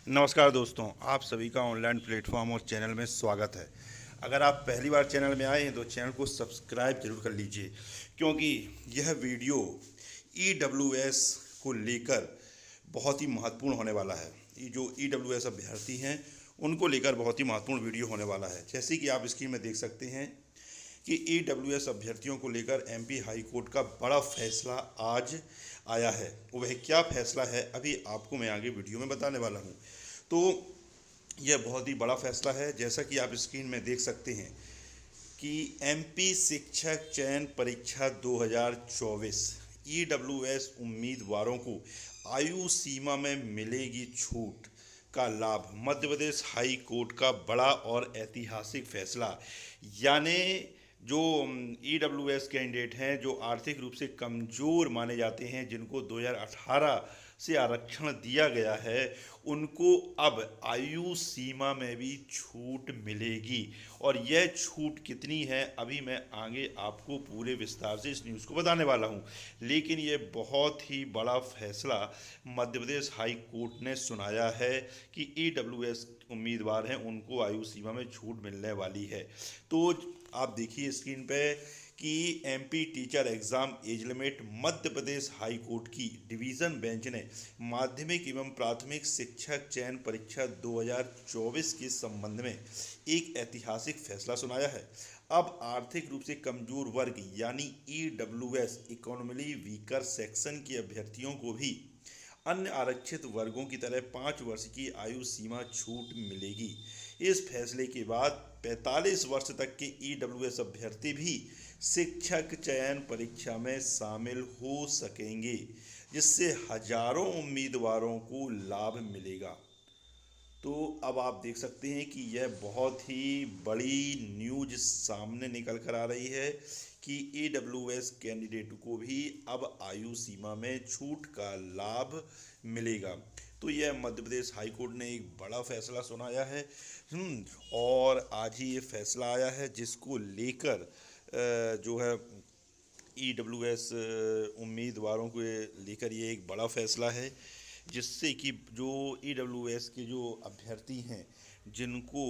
नमस्कार दोस्तों, आप सभी का ऑनलाइन प्लेटफॉर्म और चैनल में स्वागत है। अगर आप पहली बार चैनल में आए हैं तो चैनल को सब्सक्राइब जरूर कर लीजिए, क्योंकि यह वीडियो EWS को लेकर बहुत ही महत्वपूर्ण होने वाला है। ये जो EWS अभ्यर्थी हैं उनको लेकर बहुत ही महत्वपूर्ण वीडियो होने वाला है। जैसे कि आप स्क्रीन में देख सकते हैं कि EWS अभ्यर्थियों को लेकर MP हाई कोर्ट का बड़ा फैसला आज आया है। वह क्या फैसला है अभी आपको मैं आगे वीडियो में बताने वाला हूँ। तो यह बहुत ही बड़ा फैसला है। जैसा कि आप स्क्रीन में देख सकते हैं कि MP शिक्षक चयन परीक्षा 2024 EWS उम्मीदवारों को आयु सीमा में मिलेगी छूट का लाभ। मध्य प्रदेश हाई कोर्ट का बड़ा और ऐतिहासिक फैसला। यानी जो EWS कैंडिडेट हैं जो आर्थिक रूप से कमज़ोर माने जाते हैं, जिनको 2018 से आरक्षण दिया गया है, उनको अब आयु सीमा में भी छूट मिलेगी। और यह छूट कितनी है अभी मैं आगे आपको पूरे विस्तार से इस न्यूज़ को बताने वाला हूँ। लेकिन यह बहुत ही बड़ा फैसला मध्य प्रदेश हाई कोर्ट ने सुनाया है कि EWS उम्मीदवार हैं उनको आयु सीमा में छूट मिलने वाली है। तो आप देखिए स्क्रीन पे कि MP teacher exam age limit. Madhya Pradesh high court की डिवीज़न बेंच ने माध्यमिक एवं प्राथमिक शिक्षक चयन परीक्षा 2024 के संबंध में एक ऐतिहासिक फैसला सुनाया है। अब आर्थिक रूप से कमजोर वर्ग यानी EWS इकोनॉमिकली वीकर सेक्शन के अभ्यर्थियों को भी अन्य आरक्षित वर्गों की तरह 5 वर्ष की आयु सीमा छूट मिलेगी। इस फैसले के बाद 45 वर्ष तक के EWS अभ्यर्थी भी शिक्षक चयन परीक्षा में शामिल हो सकेंगे, जिससे हजारों उम्मीदवारों को लाभ मिलेगा। तो अब आप देख सकते हैं कि यह बहुत ही बड़ी न्यूज सामने निकल कर आ रही है कि EWS कैंडिडेट को भी अब आयु सीमा में छूट का लाभ मिलेगा। तो यह मध्य प्रदेश हाई कोर्ट ने एक बड़ा फैसला सुनाया है। और आज ही ये फैसला आया है, जिसको लेकर जो है EWS उम्मीदवारों को लेकर ये एक बड़ा फैसला है, जिससे कि जो EWS के जो अभ्यर्थी हैं जिनको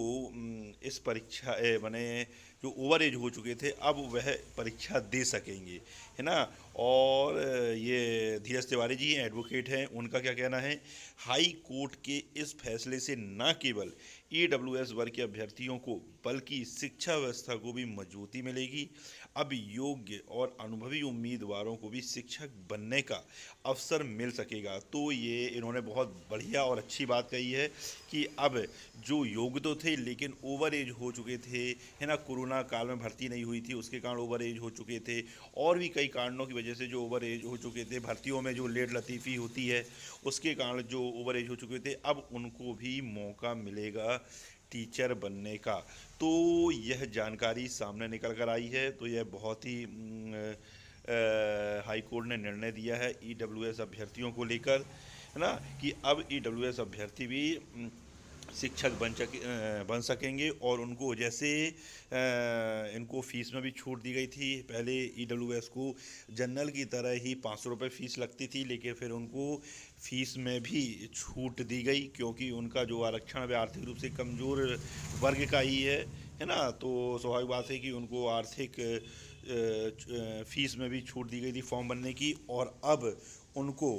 इस परीक्षा माने जो ओवर एज हो चुके थे, अब वह परीक्षा दे सकेंगे, है ना। और ये धीरज तिवारी जी एडवोकेट हैं, उनका क्या कहना है, हाई कोर्ट के इस फैसले से न केवल EWS वर्ग के अभ्यर्थियों को बल्कि शिक्षा व्यवस्था को भी मजबूती मिलेगी। अब योग्य और अनुभवी उम्मीदवारों को भी शिक्षक बनने का अवसर मिल सकेगा। तो ये इन्होंने बहुत बढ़िया और अच्छी बात कही है कि अब जो योग्य तो थे लेकिन ओवर एज हो चुके थे, है ना, कोरोना काल में भर्ती नहीं हुई थी उसके कारण ओवर एज हो चुके थे, और भी कई कारणों की वजह से जो ओवर एज हो चुके थे, भर्तियों में जो लेट लतीफ़ी होती है उसके कारण जो ओवर एज हो चुके थे, अब उनको भी मौका मिलेगा टीचर बनने का। तो यह जानकारी सामने निकल कर आई है। तो यह बहुत ही हाई कोर्ट ने निर्णय दिया है EWS अभ्यर्थियों को लेकर, है ना, कि अब EWS अभ्यर्थी भी शिक्षक बन सकेंगे। और उनको जैसे इनको फ़ीस में भी छूट दी गई थी। पहले EWS को जनरल की तरह ही 500 रुपये फ़ीस लगती थी, लेकिन फिर उनको फ़ीस में भी छूट दी गई, क्योंकि उनका जो आरक्षण है आर्थिक रूप से कमज़ोर वर्ग का ही है ना। तो स्वाभाविक बात है कि उनको आर्थिक फ़ीस में भी छूट दी गई थी फॉर्म बनने की। और अब उनको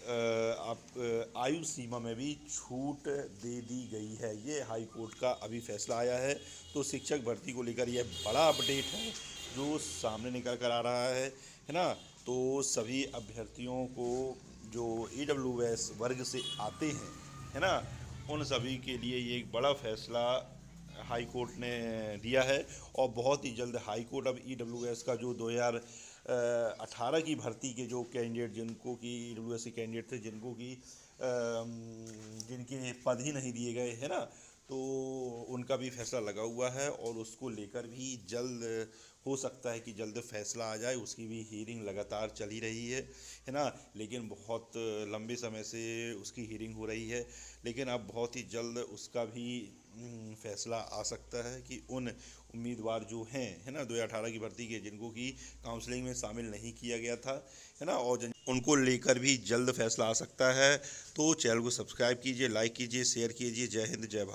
आप आयु सीमा में भी छूट दे दी गई है। ये हाई कोर्ट का अभी फैसला आया है। तो शिक्षक भर्ती को लेकर यह बड़ा अपडेट है जो सामने निकल कर आ रहा है ना। तो सभी अभ्यर्थियों को जो EWS वर्ग से आते हैं, है ना, उन सभी के लिए ये एक बड़ा फैसला हाई कोर्ट ने दिया है। और बहुत ही जल्द हाई कोर्ट अब EWS का जो 2018 की भर्ती के जो कैंडिडेट जिनको कि EWS के कैंडिडेट थे जिनको कि जिनके पद ही नहीं दिए गए, है ना, तो उनका भी फैसला लगा हुआ है और उसको लेकर भी जल्द हो सकता है कि जल्द फैसला आ जाए। उसकी भी हीयरिंग लगातार चली रही है ना, लेकिन बहुत लंबे समय से उसकी हीयरिंग हो रही है, लेकिन अब बहुत ही जल्द उसका भी फैसला आ सकता है कि उन उम्मीदवार जो हैं, है ना, 2018 की भर्ती के जिनको कि काउंसलिंग में शामिल नहीं किया गया था, है ना, और उनको लेकर भी जल्द फैसला आ सकता है। तो चैनल को सब्सक्राइब कीजिए, लाइक कीजिए, शेयर कीजिए। जय हिंद, जय भारत।